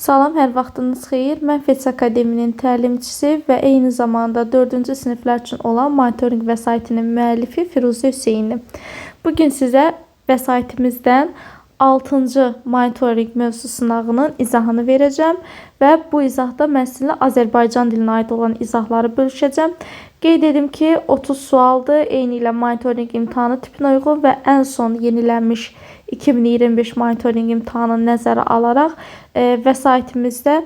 Salam, hər vaxtınız xeyir. Mən FETS Akademinin təlimçisi və eyni zamanda 4-cü siniflər üçün olan monitorinq vəsaitinin müəllifi Firuzə Hüseynli. Bugün sizə vəsaitimizdən 6-cı monitorinq mövzu sınağının izahını verəcəm və bu izahda mən sizinlə Azərbaycan dilinə aid olan izahları bölüşəcəm. Qeyd edim ki, 30 sualdır, eyni ilə monitorinq imtahanı tipinə uyğun və ən son yenilənmiş 2025 monitorinq imtahanını nəzərə alaraq vəsaitimizdə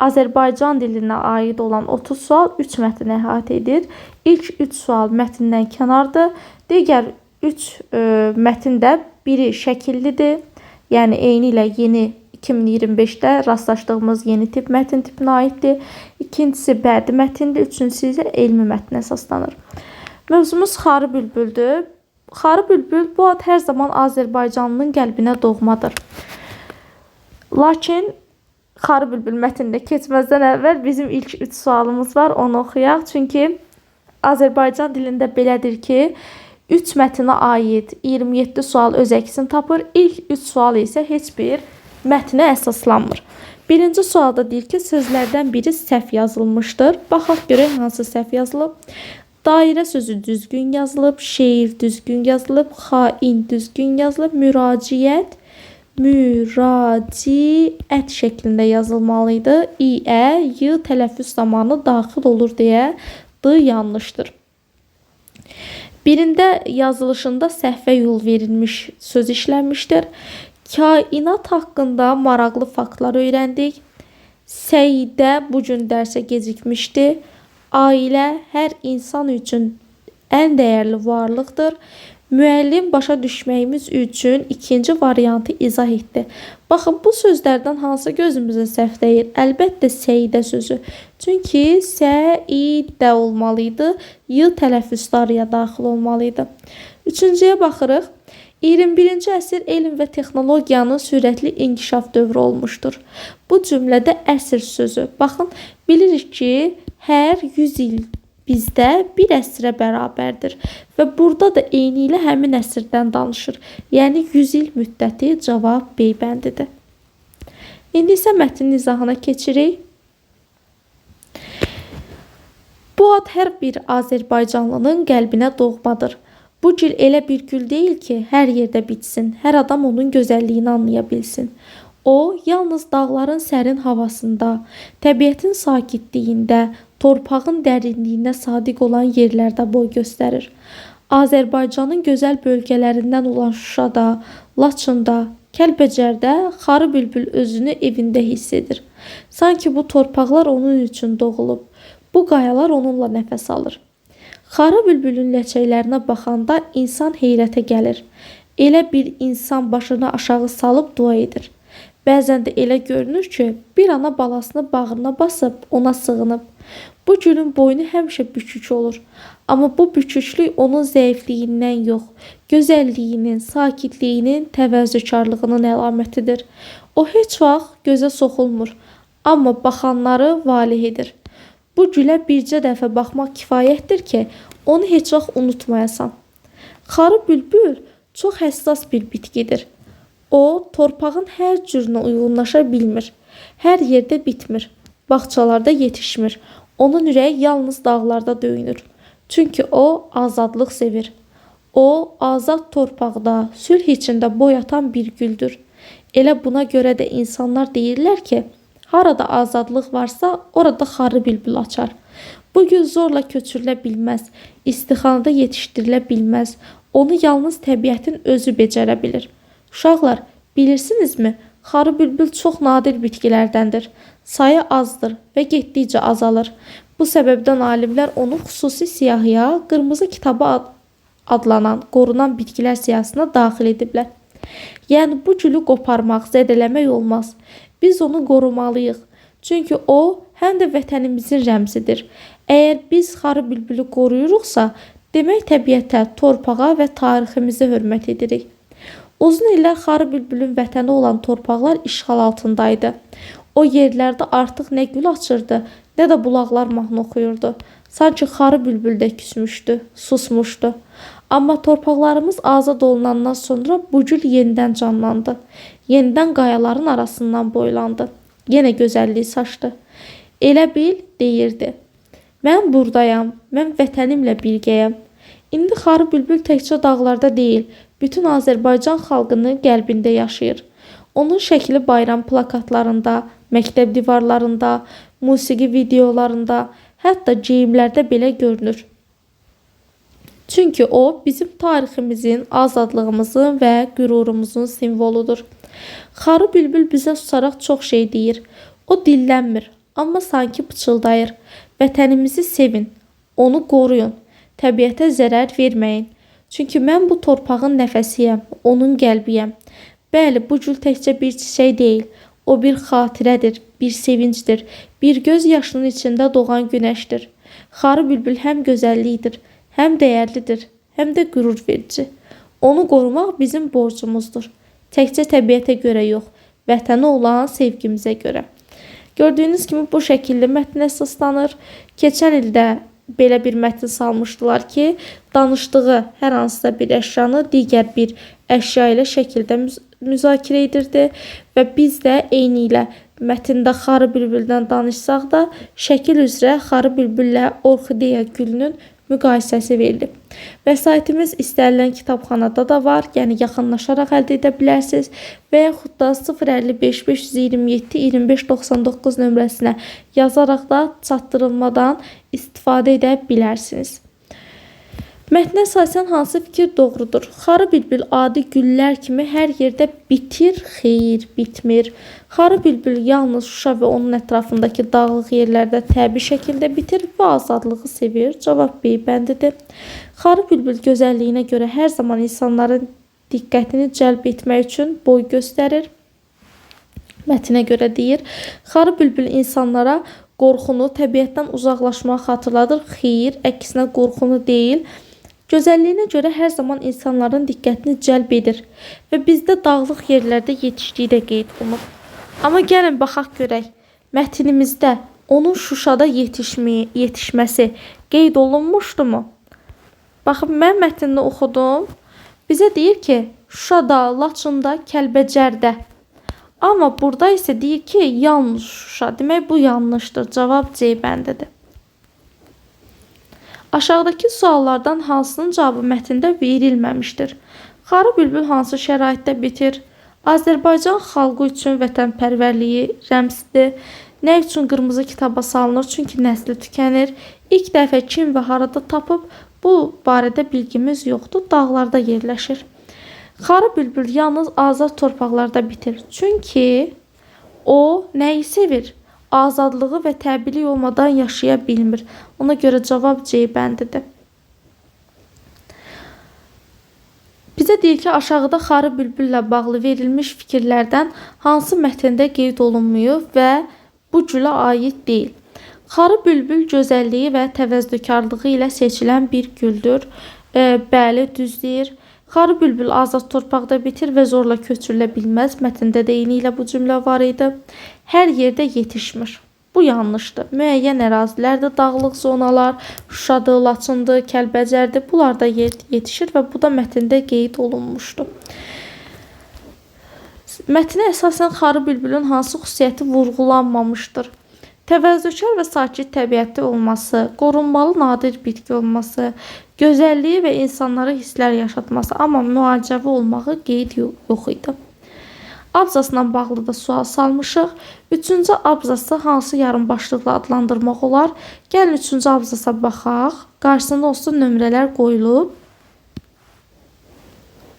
Azərbaycan dilinə aid olan 30 sual 3 mətn əhatə edir. İlk 3 sual mətndən kənardır. Digər 3 mətn də biri şəkillidir. Yəni eyni ilə yeni 2025-də rastlaşdığımız yeni tip mətn tipinə aiddir. İkincisi bədii mətndir, üçüncüsü isə elmi mətn əsaslanır. Mövzumuz Xarı bülbüldür. Xarı bülbül bu ad hər zaman Azərbaycanlının qəlbinə doğmadır. Lakin Xarı bülbül mətnində keçməzdən əvvəl bizim ilk 3 sualımız var, onu oxuyaq. Çünki Azərbaycan dilində belədir ki, 3 mətnə aid 27 sual öz əksini tapır. İlk 3 sual isə heç bir mətnə əsaslanmır. Birinci sualda deyir ki, sözlərdən biri səhv yazılmışdır. Baxaq görək hansı səhv yazılıb. Dairə sözü düzgün yazılıb, şeir düzgün yazılıb, xain düzgün yazılıb, müraciət şəklində yazılmalıydı. İ-ə, y tələffüz zamanı daxil olur deyə d yanlışdır. Birində yazılışında səhvə yol verilmiş söz işlənmişdir. Kainat haqqında maraqlı faktlar öyrəndik. Səidə bu gün dərsə gecikmişdi. Ailə hər insan üçün ən dəyərli varlıqdır. Müəllim başa düşməyimiz üçün ikinci variantı izah etdi. Baxın, bu sözlərdən hansı gözümüzə səhv deyir? Əlbəttə səidə sözü. Çünki səidə olmalıydı. Y tələffüzdə araya daxil olmalıydı. Üçüncüyə baxırıq. 21-ci əsr elm və texnologiyanın sürətli inkişaf dövrü olmuşdur. Bu cümlədə əsr sözü. Baxın, bilirik ki, hər 100 il bizdə bir əsrə bərabərdir. Və burada da eyni ilə həmin əsrdən danışır. Yəni 100 il müddəti cavab beybəndidir. İndi isə mətnin izahına keçirik. Bu ad hər bir Azərbaycanlının qəlbinə doğmadır. Bu gül elə bir gül deyil ki, hər yerdə bitsin, hər adam onun gözəlliyini anlaya bilsin. O, yalnız dağların sərin havasında, təbiətin sakitliyində, torpağın dərinliyinə sadiq olan yerlərdə boy göstərir. Azərbaycanın gözəl bölgələrindən olan Şuşada, Laçında, Kəlbəcərdə Xarı bülbül özünü evində hiss edir. Sanki bu torpaqlar onun üçün doğulub. Bu qayalar onunla nəfəs alır. Xarı bülbülün ləçəklərinə baxanda insan heyrətə gəlir. Elə bir insan başını aşağı salıb dua edir. Bəzən də elə görünür ki, bir ana balasını bağrına basıb ona sığınıb. Bu gülün boynu həmişə bükük olur. Amma bu büküklük onun zəifliyindən yox, gözəlliyinin, sakitliyinin, təvəzzükarlığının əlamətidir. O heç vaxt gözə soxulmur, amma baxanları valeh edir. Bu gülə bircə dəfə baxmaq kifayətdir ki, onu heç vaxt unutmayasan. Xarı bülbül çox həssas bir bitkidir. O, torpağın hər cürünə uyğunlaşa bilmir. Hər yerdə bitmir. Bağçalarda yetişmir. Onun ürəyi yalnız dağlarda döyünür. Çünki o, azadlıq sevir. O, azad torpaqda, sülh içində boy atan bir güldür. Elə buna görə də insanlar deyirlər ki, harada azadlıq varsa, orada xarı bülbül açar. Bu gül zorla köçürülə bilməz, istixanada yetişdirilə bilməz. Onu yalnız təbiətin özü becərə bilir. Uşaqlar, bilirsinizmi? Xarı bülbül çox nadir bitkilərdəndir. Sayı azdır və getdikcə azalır. Bu səbəbdən alimlər onu xüsusi siyahıya, qırmızı kitaba adlanan, qorunan bitkilər siyahısına daxil ediblər. Yəni bu gülü qoparmaq, zədələmək olmaz. Biz onu qorumalıyıq. Çünki o, həm də vətənimizin rəmzidir. Əgər biz xarı bülbülü qoruyuruqsa, demək təbiətə, torpağa və tariximizə hörmət edirik. Uzun illər xarı bülbülün vətəni olan torpaqlar işğal altındaydı. O yerlərdə artıq nə gül açırdı, nə də bulaqlar mahnı oxuyurdu. Sanki xarı bülbül də küsmüşdü, susmuşdu. Amma torpaqlarımız azad olunandan sonra bu gül yenidən canlandı. Yenidən qayaların arasından boylandı. Yenə gözəlliyi saçdı. Elə bil deyirdi: "Mən buradayam, mən vətənimlə birgəyəm." İndi Xarı bülbül təkcə dağlarda deyil, bütün Azərbaycan xalqının qəlbində yaşayır. Onun şəkli bayram plakatlarında, məktəb divarlarında, musiqi videolarında, hətta geyimlərdə belə görünür. Çünki o bizim tariximizin, azadlığımızın və qürurumuzun simvoludur. Xarı bülbül bizə susaraq çox şey deyir. O dillənmir, amma sanki pıçıldayır. Vətənimizi sevin, onu qoruyun, təbiətə zərər verməyin. Çünki mən bu torpağın nəfəsiyəm, onun qəlbiyəm. Bəli, bu gül təkcə bir çiçək deyil, o bir xatirədir, bir sevincdir, bir göz yaşının içində doğan günəşdir. Xarı bülbül həm gözəllikdir, həm dəyərlidir, həm də qürur verici. Onu qorumaq bizim borcumuzdur. Təkcə təbiətə görə yox, vətənə olan sevgimizə görə. Gördüyünüz kimi bu şəkildə mətn əsaslanır. Keçən ildə belə bir mətn salmışdılar ki, danışdığı hər hansısa bir əşyanı digər bir əşya ilə şəkildə müzakirə edirdi və biz də eyni ilə mətndə Xarı bülbüldən danışsaq da şəkil üzrə Xarı bülbüllə orxideya gülünün müqayisəsi verilib. Vəsaitimiz istənilən kitabxanada da var, yəni yaxınlaşaraq əldə edə bilərsiniz və yaxud da 055 527 2599 nömrəsinə yazaraq da çatdırılmadan istifadə edə bilərsiniz. Mətnə əsasən hansı fikir doğrudur? Xarı bülbül adi güllər kimi hər yerdə bitir, xeyr, bitmir. Xarı bülbül yalnız Şuşa və onun ətrafındakı dağlıq yerlərdə təbii şəkildə bitir və azadlığı sevir. Cavab B bəndidir. Xarı bülbül gözəlliyinə görə hər zaman insanların diqqətini cəlb etmək üçün boy göstərir. Mətnə görə deyir: Xarı bülbül insanlara qorxunu, təbiətdən uzaqlaşmağı xatırladır. Xeyr, əksinə qorxunu deyil. Gözəlliyinə görə hər zaman insanların diqqətini cəlb edir və bizdə dağlıq yerlərdə yetişdiyi də qeyd olunub. Amma gəlin baxaq görək, mətnimizdə onun Şuşada yetişməsi qeyd olunmuşdumu? Baxın, mən mətnini oxudum. Bizə deyir ki, Şuşada, Laçında, Kəlbəcərdə. Amma burada isə deyir ki, yalnız Şuşa. Demək, bu yanlışdır. Cavab C bəndidir. Aşağıdakı suallardan hansının cavabı mətndə verilməmişdir? Xarı bülbül hansı şəraitdə bitir? Azərbaycan xalqı üçün vətənpərvərliyi rəmsidir. Nə üçün qırmızı kitaba salınır? Çünki nəsli tükənir. İlk dəfə kim və harada tapıb? Bu barədə bilgimiz yoxdur. Dağlarda yerləşir. Xarı bülbül yalnız azad torpaqlarda bitir. Çünki o nəyi sevir? Azadlığı və təbiilik olmadan yaşaya bilmir. Ona görə cavab C bəndidir. Bizə deyir ki, aşağıda Xarı bülbüllə bağlı verilmiş fikirlərdən hansı mətndə qeyd olunmuyor və bu gülə aid deyil. Xarı bülbül gözəlliyi və təvəzzökarlığı ilə seçilən bir güldür. Bəli, düz deyir. Xarı bülbül azad torpaqda bitir və zorla köçürülə bilməz. Mətndə də eyni ilə bu cümlə var idi. Hər yerdə yetişmir. Bu yanlışdır. Müəyyən ərazilərdə dağlıq zonalar, Şuşadır, Laçındır, Kəlbəcərdir. Bunlarda yetişir və bu da mətndə qeyd olunmuşdur. Mətnə əsasən Xarı bülbülün hansı xüsusiyyəti vurğulanmamışdır? Təvəzzökar və sakit təbiəti olması, qorunmalı nadir bitki olması, gözəlliyi və insanlara hisslər yaşatması, amma müalicəvi olmağı qeyd yox idi. Abzasla bağlı da sual salmışıq. Üçüncü abzası hansı yarımbaşlıqla adlandırmaq olar? Gəlin üçüncü abzasa baxaq. Qarşısında olsun nömrələr qoyulub.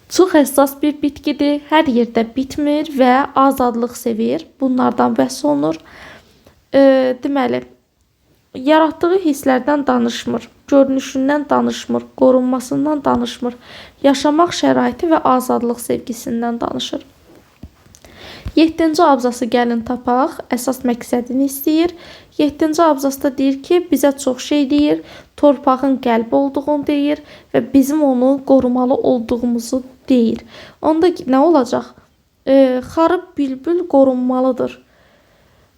Çox həssas bir bitkidir. Hər yerdə bitmir və azadlıq sevir. Bunlardan bəhs olunur. Deməli, yaratdığı hisslərdən danışmır, görünüşündən danışmır, qorunmasından danışmır, yaşamaq şəraiti və azadlıq sevgisindən danışır. 7-ci abzası gəlin tapaq, əsas məqsədini istəyir. 7-ci abzasda deyir ki, bizə çox şey deyir, torpağın qəlbi olduğunu deyir və bizim onu qorumalı olduğumuzu deyir. Onda nə olacaq? Xarı bülbül qorunmalıdır.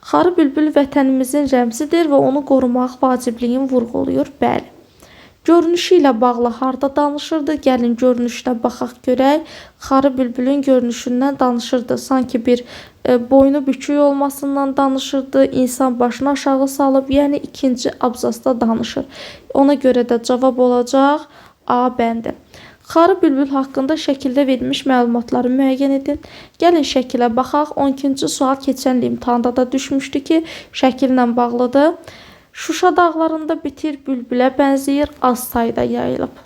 Xarı bülbül vətənimizin rəmzidir və onu qorumaq vacibliyini vurğulayır. Bəli. Görünüşü ilə bağlı harda danışırdı? Gəlin görünüşünə baxaq görək. Xarı bülbülün görünüşündən danışırdı. Sanki bir boynu bükük olmasından danışırdı. İnsan başını aşağı salıb, yəni ikinci abzasda danışır. Ona görə də cavab olacaq A bəndi. Xarı bülbül haqqında şəkildə verilmiş məlumatları müəyyən edin. Gəlin şəkilə baxaq. 12-ci sual keçən il imtahanda da düşmüşdü ki, şəkillə bağlıdır. Şuşa dağlarında bitir, bülbülə bənzəyir, az sayda yayılıb.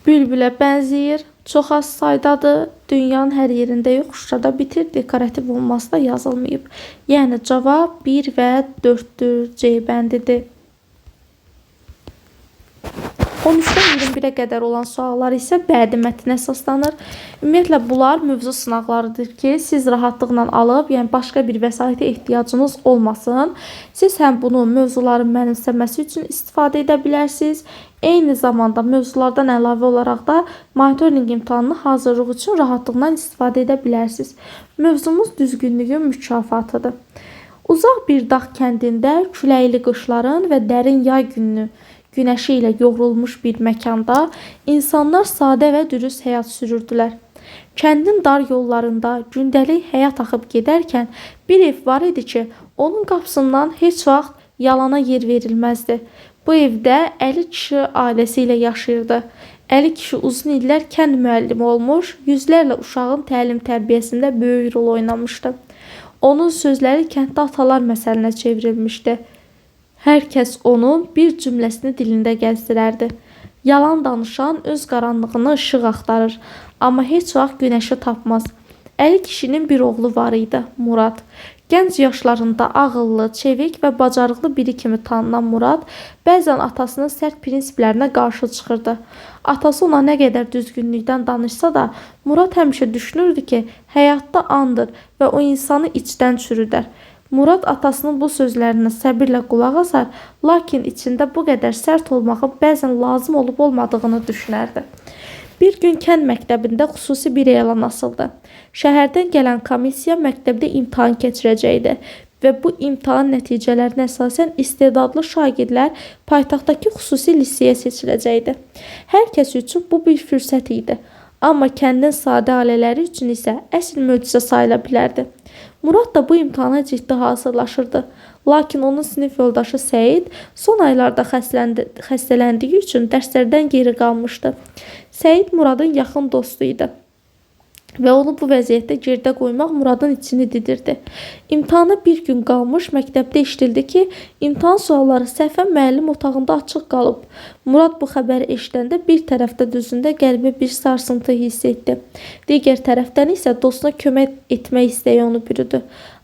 Bülbülə bənzəyir, çox az saydadır, dünyanın hər yerində yox, Şuşada bitir, dekorativ olması da yazılmayıb. Yəni cavab 1 və 4-dür, C bəndidir. 13-dən 21-ə qədər olan suallar isə bədi mətnə əsaslanır. Ümumiyyətlə, bunlar mövzu sınaqlarıdır ki, siz rahatlıqla alıb, yəni başqa bir vəsaitə ehtiyacınız olmasın. Siz həm bunu mövzuların mənimsəməsi üçün istifadə edə bilərsiniz, eyni zamanda mövzulardan əlavə olaraq da monitorinq imtahanının hazırlığı üçün rahatlıqla istifadə edə bilərsiniz. Mövzumuz düzgünlüyün mükafatıdır. Uzaq bir dağ kəndində küləkli qışların və dərin yay günəşi ilə yoğrulmuş bir məkanda insanlar sadə və dürüst həyat sürürdülər. Kəndin dar yollarında gündəlik həyat axıb gedərkən bir ev var idi ki, onun qapısından heç vaxt yalana yer verilməzdi. Bu evdə Əli kişi ailəsi ilə yaşayırdı. Əli kişi uzun illər kənd müəllimi olmuş, yüzlərlə uşağın təlim-tərbiyəsində böyük rol oynamışdı. Onun sözləri kənddə atalar məsəlinə çevrilmişdi. Hər kəs onun bir cümləsini dilində gəzdirərdi. Yalan danışan öz qaranlığını işıq axtarır, amma heç vaxt günəşi tapmaz. Əli kişinin bir oğlu var idi, Murad. Gənc yaşlarında ağıllı, çevik və bacarıqlı biri kimi tanınan Murad bəzən atasının sərt prinsiplərinə qarşı çıxırdı. Atası ona nə qədər düzgünlükdən danışsa da, Murad həmişə düşünürdü ki, həyatda andır və o insanı içdən çürüdər. Murad atasının bu sözlərinə səbirlə qulaq asar, lakin içində bu qədər sərt olmağı bəzən lazım olub olmadığını düşünərdi. Bir gün kənd məktəbində xüsusi bir elan asıldı. Şəhərdən gələn komissiya məktəbdə imtahan keçirəcəkdi və bu imtahan nəticələrinə əsasən istedadlı şagirdlər paytaxtdakı xüsusi liseyə seçiləcəkdi. Hər kəs üçün bu bir fürsət idi. Amma kəndin sadə ailələri üçün isə əsl möcüzə sayıla bilərdi. Murad da bu imtahana ciddi hazırlaşırdı. Lakin onun sinif yoldaşı Səid son aylarda xəstələndiyi üçün dərslərdən geri qalmışdı. Səid Muradın yaxın dostu idi və onu bu vəziyyətdə geridə qoymaq Muradın içini didirdi. İmtahana bir gün qalmış məktəbdə eşidildi ki, imtahan sualları səhvən müəllim otağında açıq qalıb. Murad bu xəbəri eşidəndə bir tərəfdə düzündə qəlbə bir sarsıntı hiss etdi. Digər tərəfdən isə dostuna kömək etmək istəyi onu bürüdü.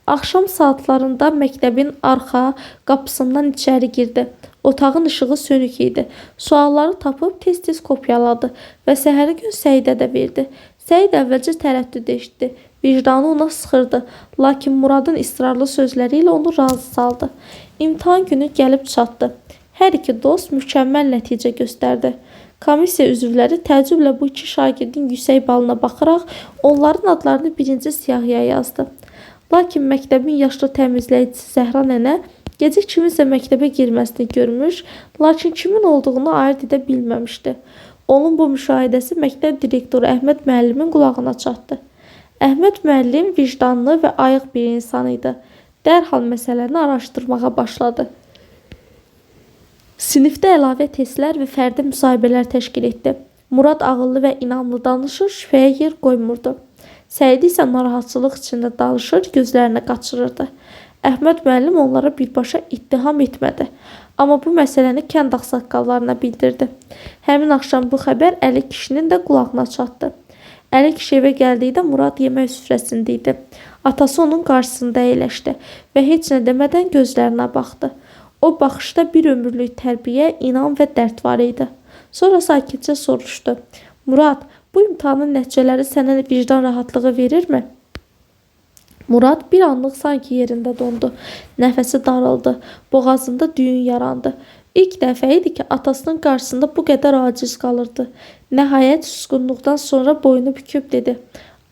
Axşam saatlarında məktəbin arxa qapısından içəri girdi. Otağın işığı sönük idi. Sualları tapıb tez-tez kopyaladı və səhəri gün Səidə də verdi. Səid əvvəlcə tərəddüd eşitdi. Vicdanı ona sıxırdı. Lakin Muradın israrlı sözləri ilə onu razı saldı. İmtahan günü gəlib çatdı. Hər iki dost mükəmməl nəticə göstərdi. Komissiya üzvləri təəccüblə bu iki şagirdin yüksək balına baxaraq onların adlarını birinci siyahıya yazdı. Lakin məktəbin yaşlı təmizləyicisi Zəhra nənə gecə kiminsə məktəbə girməsini görmüş, lakin kimin olduğunu ayırt edə bilməmişdi. Onun bu müşahidəsi məktəb direktoru Əhməd müəllimin qulağına çatdı. Əhməd müəllim vicdanlı və ayıq bir insan idi. Dərhal məsələni araşdırmağa başladı. Sinifdə əlavə testlər və fərdi müsahibələr təşkil etdi. Murad ağıllı və inamlı danışır, şübhəyə yer qoymurdu. Səid isə narahatçılıq içində danışır, gözlərini qaçırırdı. Əhməd müəllim onlara birbaşa ittiham etmədi. Amma bu məsələni kənd ağsaqqallarına bildirdi. Həmin axşam bu xəbər Əli kişinin də qulağına çatdı. Əli kişi evə gəldikdə Murad yemək süfrəsində idi. Atası onun qarşısında əyləşdi və heç nə demədən gözlərinə baxdı. O baxışda bir ömürlük tərbiyə, inam və dərd var idi. Sonra sakitcə soruşdu. Murad, bu imtahanın nəticələri sənə vicdan rahatlığı verirmi? Murad bir anlıq sanki yerində dondu. Nəfəsi daraldı. Boğazında düyün yarandı. İlk dəfə idi ki, atasının qarşısında bu qədər aciz qalırdı. Nəhayət susqunluqdan sonra boynu büküb dedi.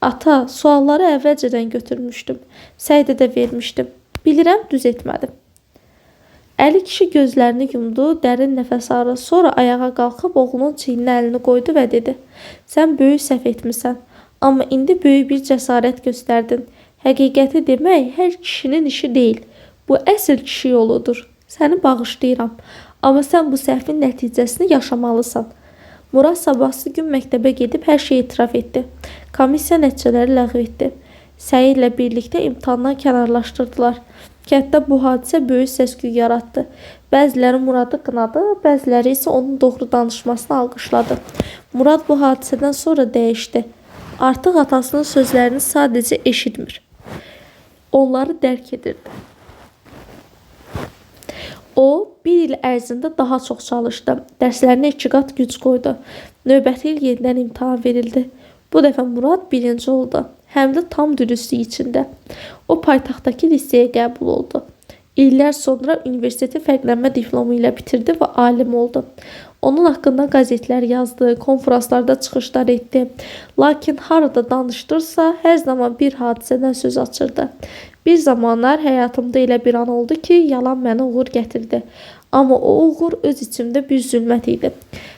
Ata, sualları əvvəlcədən götürmüşdüm. Səidə də vermişdim. Bilirəm, düz etmədim. Əli kişi gözlərini yumdu, dərin nəfəs aldı. Sonra ayağa qalxıb oğlunun çiyninə əlini qoydu və dedi: "Sən böyük səhv etmisən, amma indi böyük bir cəsarət göstərdin. Həqiqəti demək hər kişinin işi deyil. Bu əsl kişi yoludur. Səni bağışlayıram, amma sən bu səhvin nəticəsini yaşamalısan." Murad sabahsı gün məktəbə gedib hər şeyi etiraf etdi. Komissiya nəticələri ləğv etdi. Səidlə birlikdə imtahandan kənarlaşdırdılar. Kənddə bu hadisə böyük səs-küy yaratdı. Bəziləri Muradı qınadı, bəziləri isə onun doğru danışmasını alqışladı. Murad bu hadisədən sonra dəyişdi. Artıq atasının sözlərini sadəcə eşitmir, onları dərk edirdi. O, bir il ərzində daha çox çalışdı. Dərslərinə 2 qat güc qoydu. Növbəti il yenidən imtahan verildi. Bu dəfə Murad birinci oldu. Həm də tam dürüstlük içində. O paytaxtdakı liseyə qəbul oldu. İllər sonra universiteti fərqlənmə diplomu ilə bitirdi və alim oldu. Onun haqqında qəzetlər yazdı, konferanslarda çıxışlar etdi. Lakin harada danışdırsa, hər zaman bir hadisədən söz açırdı. Bir zamanlar həyatımda elə bir an oldu ki, yalan mənə uğur gətirdi. Amma o uğur öz içimdə bir zülmət idi.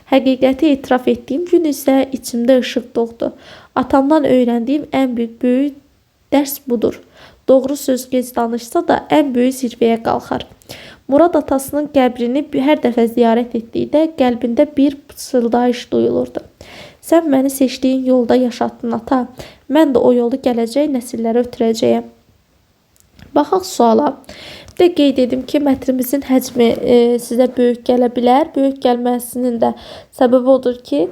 Həqiqəti etiraf etdiyim gün isə içimdə işıq doğdu. Atamdan öyrəndiyim ən böyük dərs budur. Doğru söz gec danışsa da ən böyük zirvəyə qalxar. Murad atasının qəbrini hər dəfə ziyarət etdikdə qəlbində bir pıçıldayış duyulurdu. Sən məni seçdiyin yolda yaşatdın ata. Mən də o yolu gələcək nəsillərə ötürəcəyəm. Baxaq suala. Bir də qeyd edim ki, mətnimizin həcmi sizə böyük gələ bilər. Böyük gəlməsinin də səbəbi odur ki,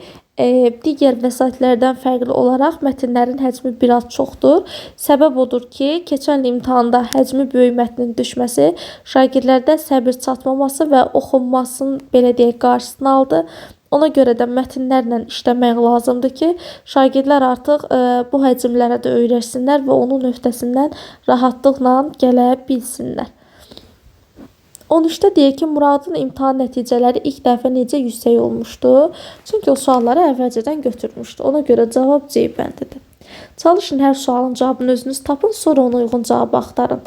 digər vəsaitlərdən fərqli olaraq mətnlərin həcmi biraz çoxdur. Səbəb odur ki, keçən il imtahanda həcmi böyük mətnin düşməsi şagirdlərdə səbir çatmaması və oxunmasının belə deyək qarşısını aldı. Ona görə də mətnlərlə işləmək lazımdır ki, şagirdlər artıq bu həcmlərə də öyrəşsinlər və onun öhdəsindən rahatlıqla gələ bilsinlər. 13-də deyək ki, Muradın imtahan nəticələri ilk dəfə necə yüksək olmuşdu? Çünki o sualları əvvəlcədən götürmüşdü. Ona görə cavab C bəndidir. Çalışın hər sualın cavabını özünüz tapın, sonra ona uyğun cavabı axtarın.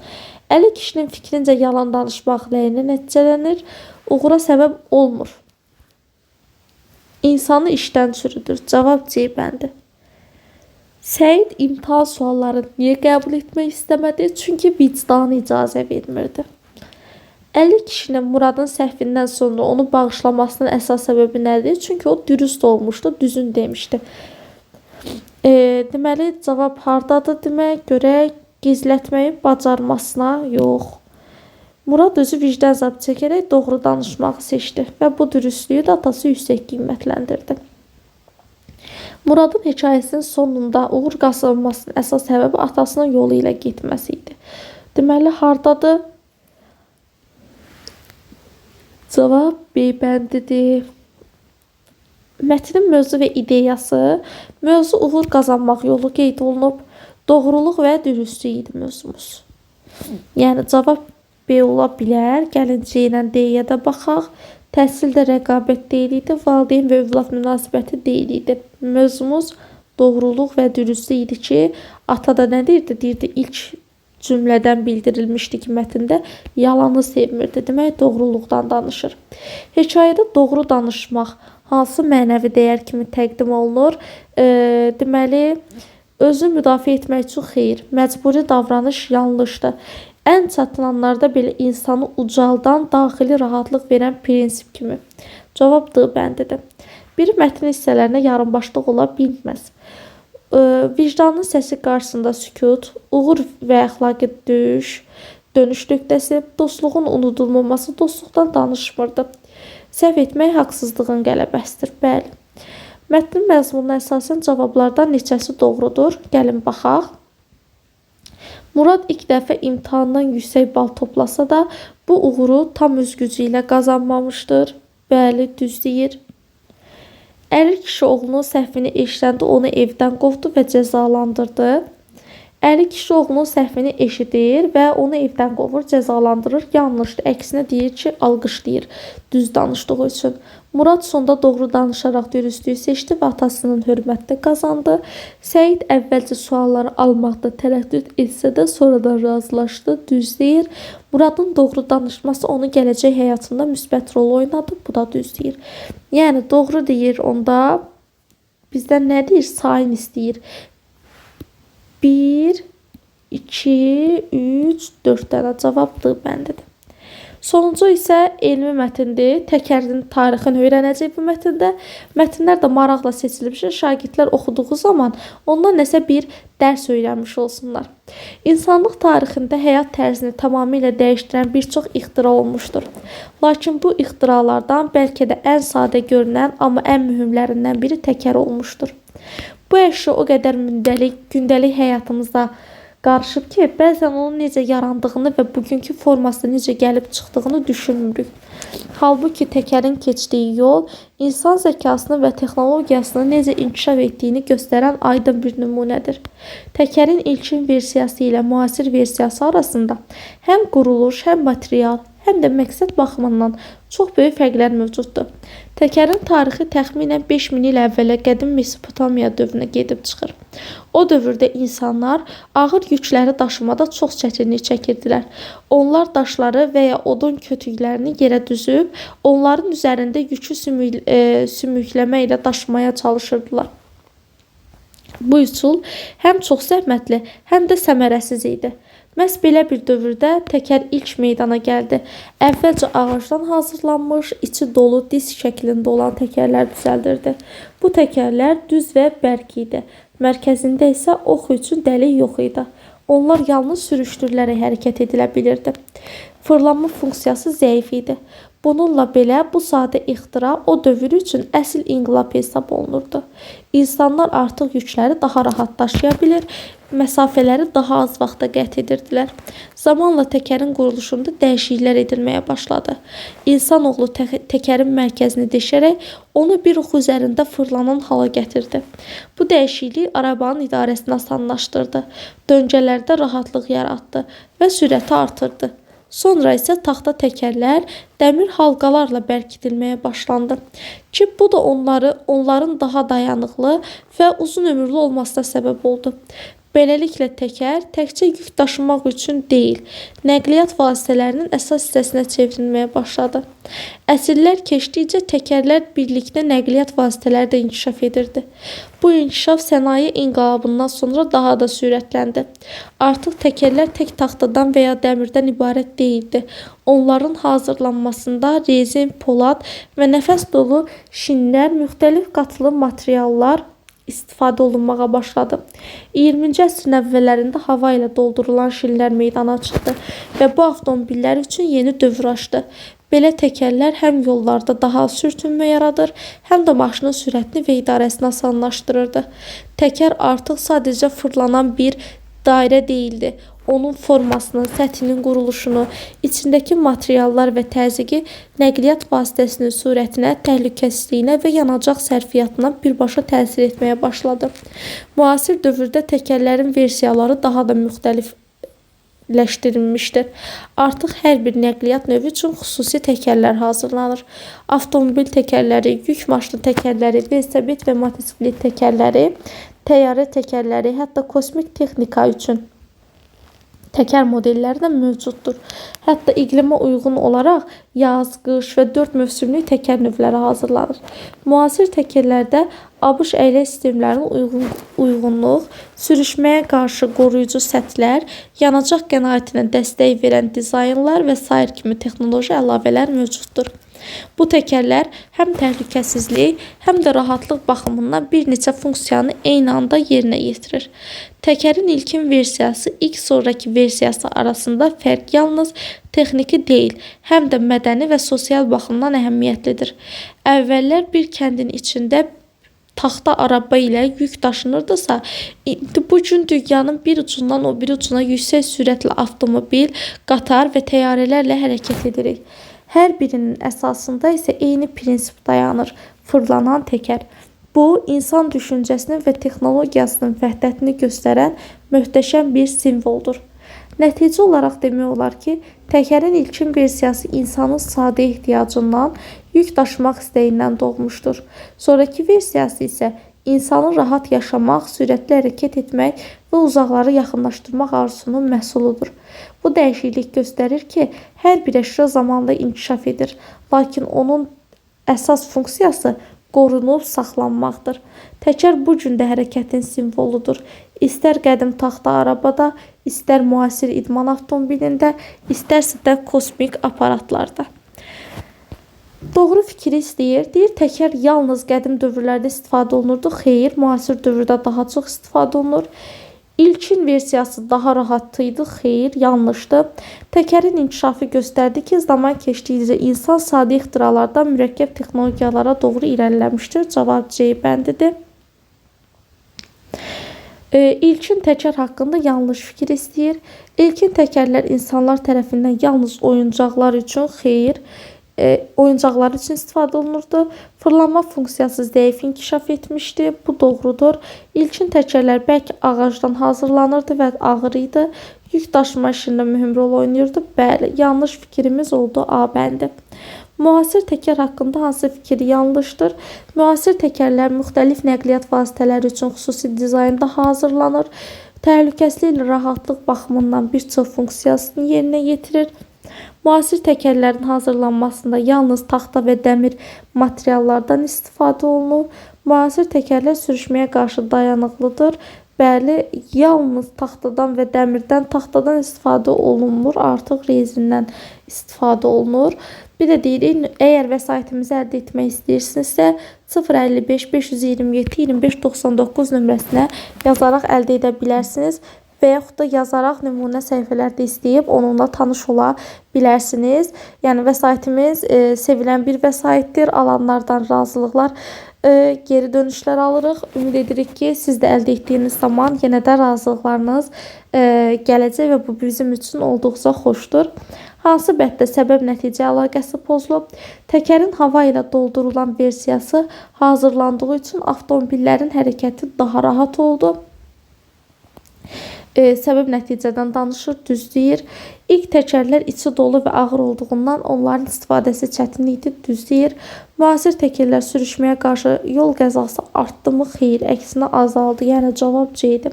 Əli kişinin fikrincə yalan danışmaq ləyinə nəticələnir, uğura səbəb olmur. İnsanı işdən çürüdür. Cavab C bəndi. Səid imtahan suallarını niyə qəbul etmək istəmədi? Çünki vicdanı icazə vermirdi. 50 kişinin Muradın səhvindən sonra onu bağışlamasının əsas səbəbi nədir? Çünki o dürüst olmuşdu, düzün demişdi. Deməli, cavab hardadır demək? Görək, gizlətməyi bacarmasına yox. Murad özü vicdan əzabı çəkərək doğru danışmağı seçdi və bu dürüstlüyü də atası yüksək qiymətləndirdi. Muradın hekayəsinin sonunda uğur qazanmasının əsas səbəbi atasının yolu ilə getməsi idi. Deməli, hardadır? Cavab B bəndidir. Mətnin mövzu və ideyası. Mövzu uğur qazanmaq yolu qeyd olunub. Doğruluq və dürüstlük idi mövzumuz. Yəni cavab B ola bilər. Gəlin C ilə D-yə də baxaq. Təhsildə rəqabət deyildi, valideyn və övlad münasibəti deyildi. Mövzumuz doğruluq və dürüstlük idi ki, ata da nə deyirdi? Deyirdi ilk cümlədən bildirilmişdi ki, mətndə yalanı sevmirdi. Demək, doğruluqdan danışır. Hekayədə doğru danışmaq hansı mənəvi dəyər kimi təqdim olunur? Deməli, özünü müdafiə etmək üçün xeyr, məcburi davranış yanlışdır. Ən çətinanlarda belə insanı ucaldan daxili rahatlıq verən prinsip kimi. Cavab D bəndidir. Bir mətn hissələrinə yarımbaşlıq ola bilməz. Vicdanın səsi qarşısında sükut, uğur və əxlaqi dönüş nöqtəsi, dostluğun unudulmaması dostluqdan danışmırdı. Səhv etmək haqsızlığın qələbəsidir. Bəli. Mətnin məzmununa əsasən cavablardan neçəsi doğrudur? Gəlin baxaq. Murad ilk dəfə imtahandan yüksək bal toplasa da, bu uğuru tam öz gücü ilə qazanmamışdır. Bəli, düz deyir. Əli kişi oğlunun səhvini eşidəndə onu evdən qovdu və cəzalandırdı. Əri kişi oğlunun səhvini eşidir və onu evdən qovur, cəzalandırır. Yanlışdır. Əksinə deyir ki, alqışlayır düz danışdığı üçün. Murad sonda doğru danışaraq dürüstlüyü seçdi və atasının hörmətini qazandı. Səid əvvəlcə sualları almaqda tərəddüd etsə də sonradan razılaşdı, düz deyir. Muradın doğru danışması onu gələcək həyatında müsbət rol oynadı, bu da düz deyir. Yəni doğru deyir onda bizdən nə deyir? Sayın istəyir. 1, 2, 3, 4 dənə cavabdır bəndidir. Sonuncu isə elmi mətindir. Təkərin tarixini öyrənəcək bu mətndə. Mətnlər də maraqla seçilmişdir. Şagirdlər oxuduğu zaman ondan nəsə bir dərs öyrənmiş olsunlar. İnsanlıq tarixində həyat tərzini tamamilə dəyişdirən bir çox ixtira olmuşdur. Lakin bu ixtiralardan bəlkə də ən sadə görünən, amma ən mühümlərindən biri təkər olmuşdur. Bu əşya o qədər gündəlik həyatımızda qarışıb ki, bəzən onun necə yarandığını və bugünkü formasında necə gəlib çıxdığını düşünmürük. Halbuki təkərin keçdiyi yol insan zəkasını və texnologiyasını necə inkişaf etdiyini göstərən aydın bir nümunədir. Təkərin ilkin versiyası ilə müasir versiyası arasında həm quruluş, həm material, həm də məqsəd baxımından çox böyük fərqlər mövcuddur. Təkərin tarixi təxminən 5000 il əvvələ qədim Mesopotamiya dövrünə gedib çıxır. O dövrdə insanlar ağır yükləri daşımada çox çətinlik çəkirdilər. Onlar daşları və ya odun kötüklərini yerə düzüb, onların üzərində yükü sümükləmə ilə daşımaya çalışırdılar. Bu üsul həm çox zəhmətli, həm də səmərəsiz idi. Məhz belə bir dövrdə təkər ilk meydana gəldi. Əvvəlcə ağacdan hazırlanmış, içi dolu disk şəklində olan təkərlər düzəldirdi. Bu təkərlər düz və bərk idi. Mərkəzində isə ox üçün dəlik yox idi. Onlar yalnız sürüşdürülərək hərəkət edilə bilirdi. Fırlanma funksiyası zəif idi. Bununla belə bu sadə ixtira o dövr üçün əsl inqilab hesab olunurdu. İnsanlar artıq yükləri daha rahat daşıya bilir, məsafələri daha az vaxta qət edirdilər. Zamanla təkərin quruluşunda dəyişikliklər edilməyə başladı. İnsanoğlu təkərin mərkəzini deşərək onu bir ox üzərində fırlanan hala gətirdi. Bu dəyişiklik arabanın idarəsini asanlaşdırdı, döngələrdə rahatlıq yaratdı və sürəti artırdı. Sonra isə taxta təkərlər dəmir halqalarla bərkidilməyə başlandı ki, bu da onların daha dayanıqlı və uzun ömürlü olmasına səbəb oldu. Beləliklə təkər təkcə yük daşımaq üçün deyil, nəqliyyat vasitələrinin əsas hissəsinə çevrilməyə başladı. Əsrlər keçdikcə təkərlər birlikdə nəqliyyat vasitələri də inkişaf edirdi. Bu inkişaf sənaye inqilabından sonra daha da sürətləndi. Artıq təkərlər tək taxtadan və ya dəmirdən ibarət deyildi. Onların hazırlanmasında rezin, polad və nəfəs dolu şinlər, müxtəlif qatılı materiallar istifadə olunmağa başladı. 20-ci əsrin əvvəllərində hava ilə doldurulan şinlər meydana çıxdı və bu avtomobillər üçün yeni dövr açdı. Belə təkərlər həm yollarda daha az sürtünmə yaradır, həm də maşının sürətini və idarəsini asanlaşdırırdı. Təkər artıq sadəcə fırlanan bir dairə deyildi. Onun formasını, səthinin quruluşunu, içindəki materiallar və təzyiqi nəqliyyat vasitəsinin sürətinə, təhlükəsizliyinə və yanacaq sərfiyyatına birbaşa təsir etməyə başladı. Müasir dövrdə təkərlərin versiyaları daha da müxtəlifləşdirilmişdir. Artıq hər bir nəqliyyat növü üçün xüsusi təkərlər hazırlanır. Avtomobil təkərləri, yük maşını təkərləri, velosiped və motosiklet təkərləri, təyyarə təkərləri, hətta kosmik texnika üçün təkər modelləri də mövcuddur. Hətta iqlimə uyğun olaraq yaz, qış və 4 mövsümlük təkər növləri hazırlanır. Müasir təkərlərdə ABŞ əyrək sistemlərinin uyğunluq, sürüşməyə qarşı qoruyucu səthlər, yanacaq qənaətinə dəstək verən dizaynlar və sair kimi texnoloji əlavələr mövcuddur. Bu təkərlər həm təhlükəsizlik, həm də rahatlıq baxımından bir neçə funksiyanı eyni anda yerinə yetirir. Təkərin ilkin versiyası ilk sonraki versiyası arasında fərq yalnız texniki deyil, həm də mədəni və sosial baxımdan əhəmiyyətlidir. Əvvəllər bir kəndin içində taxta araba ilə yük daşınırdısa, bu gün dünyanın bir ucundan o bir ucuna yüksək sürətli avtomobil, qatar və təyyarələrlə hərəkət edirik. Hər birinin əsasında isə eyni prinsip dayanır: fırlanan təkər. Bu Bu, insan düşüncəsinin və texnologiyasının vəhdətini göstərən möhtəşəm bir simvoldur. Nəticə olaraq demək olar ki, təkərin ilkin versiyası insanın sadə ehtiyacından, yük daşımaq istəyindən doğmuşdur. Sonraki versiyası isə insanın rahat yaşamaq, sürətli hərəkət etmək və uzaqları yaxınlaşdırmaq arzusunun məhsuludur. Bu dəyişiklik göstərir ki, hər bir əşya zamanla inkişaf edir, lakin onun əsas funksiyası qorunub saxlanmaqdır. Təkər bu gün də hərəkətin simvoludur. İstər qədim taxta arabada, istər müasir idman avtomobilində, istərsə də kosmik aparatlarda. Doğru fikri istəyir. Deyir, təkər yalnız qədim dövrlərdə istifadə olunurdu. Xeyr, müasir dövrdə daha çox istifadə olunur. İlkin versiyası daha rahat idi. Xeyr, yanlışdır. Təkərin inkişafı göstərdi ki, zaman keçdikcə insan sadə ixtiralardan mürəkkəb texnologiyalara doğru irəliləmişdir. Cavab C bəndidir. İlkin təkər haqqında yanlış fikir istəyir. İlkin təkərlər insanlar tərəfindən yalnız oyuncaqlar üçün, xeyr, oyuncaqlar üçün istifadə olunurdu. Fırlanma funksiyası zəif inkişaf etmişdi. Bu doğrudur. İlkin təkərlər bəlkə ağacdan hazırlanırdı və ağır idi. Yük daşıma işində mühüm rol oynayırdı. Bəli, yanlış fikrimiz oldu. A bəndi. Müasir təkər haqqında hansı fikir yanlışdır? Müasir təkərlər müxtəlif nəqliyyat vasitələri üçün xüsusi dizaynda hazırlanır. Təhlükəsizlik, rahatlıq baxımından bir çox funksiyasını yerinə yetirir. Müasir təkərlərin hazırlanmasında yalnız taxta və dəmir materiallardan istifadə olunur. Müasir təkərlər sürüşməyə qarşı dayanıqlıdır. Bəli, yalnız taxtadan və dəmirdən, taxtadan istifadə olunmur, artıq rezindən istifadə olunur. Bir də deyirik, əgər vəsaitimizi əldə etmək istəyirsinizsə 055 527 2599 nömrəsinə yazaraq əldə edə bilərsiniz və yaxud da yazaraq nümunə səhifələrdə istəyib onunla tanış ola bilərsiniz. Yəni vəsaitimiz sevilən bir vəsaitdir. Alanlardan razılıqlar, geri dönüşlər alırıq. Ümid edirik ki, siz də əldə etdiyiniz zaman yenə də razılıqlarınız gələcək və bu bizim üçün olduqca xoşdur. Hansı bənddə səbəb-nəticə əlaqəsi pozulub? Təkərin hava ilə doldurulan versiyası hazırlandığı üçün avtomobillərin hərəkəti daha rahat oldu. Səbəb-nəticədən danışır, düz deyir. İlk təkərlər içi dolu və ağır olduğundan onların istifadəsi çətin idi, düz deyir. Müasir təkərlər sürüşməyə qarşı yol qəzası artdımı? Xeyr, əksinə azaldı. Yəni cavab C idi.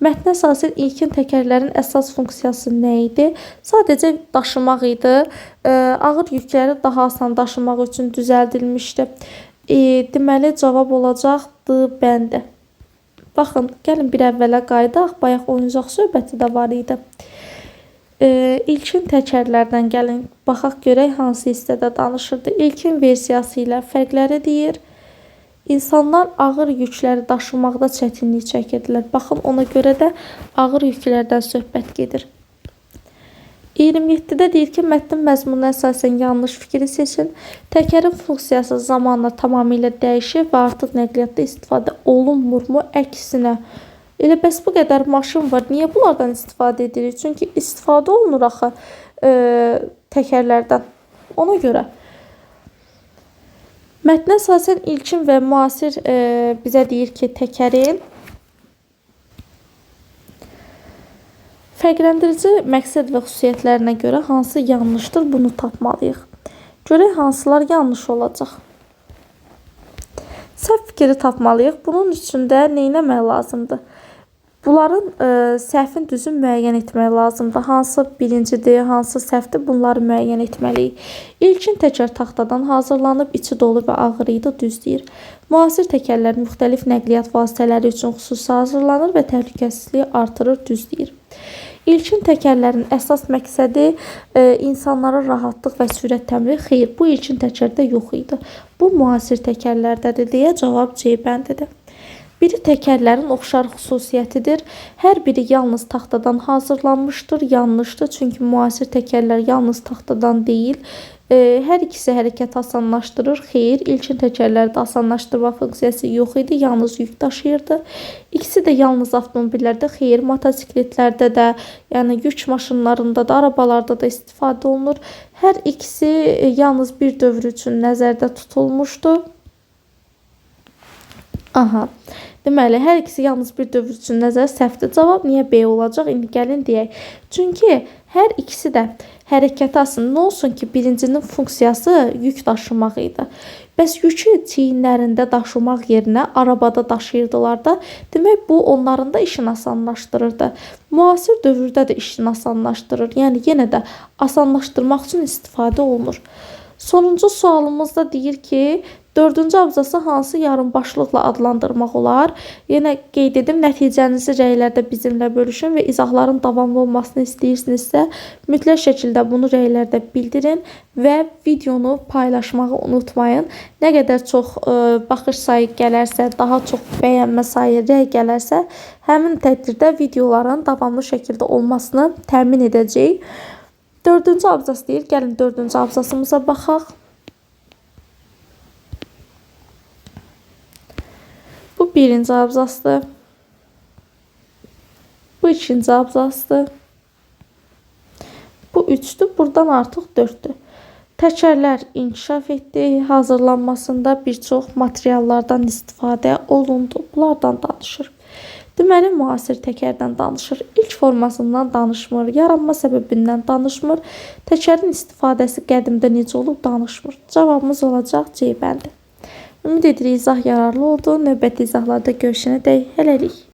Mətnə əsasən ilkin təkərlərin əsas funksiyası nə idi? Sadəcə daşımaq idi. Ağır yükləri daha asan daşımaq üçün düzəldilmişdi. Deməli, cavab olacaqdı bəndi. Baxın, gəlin bir əvvələ qayıdaq. Bayaq oyuncaq söhbəti də var idi. İlkin təkərlərdən gəlin, baxaq görək hansı hissədə danışırdı. İlkin versiyası ilə fərqləri deyir. İnsanlar ağır yükləri daşımaqda çətinlik çəkirdilər. Baxın, ona görə də ağır yüklərdən söhbət gedir. 27-də deyir ki, mətnin məzmununa əsasən yanlış fikri seçin. Təkərin funksiyası zamanla tamamilə dəyişir və artıq nəqliyyatda istifadə olunmurmu? Əksinə. Elə bəs bu qədər maşın var. Niyə bunlardan istifadə edirik? Çünki istifadə olunur axı təkərlərdən. Ona görə. Mətnə əsasən ilkin və müasir bizə deyir ki, təkərin fərqləndirici məqsəd və xüsusiyyətlərinə görə hansı yanlışdır, bunu tapmalıyıq. Görək hansılar yanlış olacaq. Səhv fikri tapmalıyıq. Bunun üçün də nə etmək lazımdır? Bunların səhvin düzün müəyyən etmək lazımdır. Hansı birincidir, hansı səhvdir, bunları müəyyən etməliyik. İlkin təkər taxtadan hazırlanıb, içi dolu və ağır idi, düz deyir. Müasir təkərlər müxtəlif nəqliyyat vasitələri üçün xüsusi hazırlanır və təhlükəsizliyi artırır, düz deyir. İlkin təkərlərin əsas məqsədi insanlara rahatlıq və sürət təmini. Xeyr, bu ilkin təkərdə yox idi. Bu müasir təkərlərdədir deyə cavab C bəndidir. Biri təkərlərin oxşar xüsusiyyətidir. Hər biri yalnız taxtadan hazırlanmışdır. Yanlışdır, çünki müasir təkərlər yalnız taxtadan deyil. Hər ikisi hərəkəti asanlaşdırır. Xeyr, ilkin təkərlərdə asanlaşdırma funksiyası yox idi, yalnız yük daşıyırdı. İkisi də yalnız avtomobillərdə, xeyr, motosikletlərdə də, yəni yük maşınlarında da, arabalarda da istifadə olunur. Hər ikisi yalnız bir dövr üçün nəzərdə tutulmuşdu. Aha. Deməli, hər ikisi yalnız bir dövr üçün nəzər səhvdir. Cavab niyə B olacaq? İndi gəlin deyək. Çünki hər ikisi də hərəkəti aslında nə olsun ki, birincinin funksiyası yük daşımaq idi. Bəs yükü çiyinlərində daşımaq yerinə arabada daşıyırdılar da. Demək, bu onların da işini asanlaşdırırdı. Müasir dövrdə də işini asanlaşdırır. Yəni, yenə də asanlaşdırmaq üçün istifadə olunur. Sonuncu sualımızda deyir ki, dördüncü abzası hansı yarımbaşlıqla adlandırmaq olar? Yenə qeyd edim, nəticənizi rəylərdə bizimlə bölüşün və izahların davamlı olmasını istəyirsinizsə, mütləq şəkildə bunu rəylərdə bildirin və videonu paylaşmağı unutmayın. Nə qədər çox baxış sayı gələrsə, daha çox bəyənmə sayı, rəy gələrsə, həmin təqdirdə videoların davamlı şəkildə olmasını təmin edəcəyik. Dördüncü abzas deyir. Gəlin dördüncü abzasımıza baxaq. Bu birinci abzasdır. Bu ikinci abzasdır. Bu üçdür. Buradan artıq dörddür. Təkərlər inkişaf etdi. Hazırlanmasında bir çox materiallardan istifadə olundu. Bunlardan danışır. Deməli, müasir təkərdən danışır. İlk formasından danışmır. Yaranma səbəbindən danışmır. Təkərin istifadəsi qədimdə necə olub danışmır. Cavabımız olacaq C bəndi. Ümid edirik izah yararlı oldu. Növbəti izahlarda görüşənədək hələlik.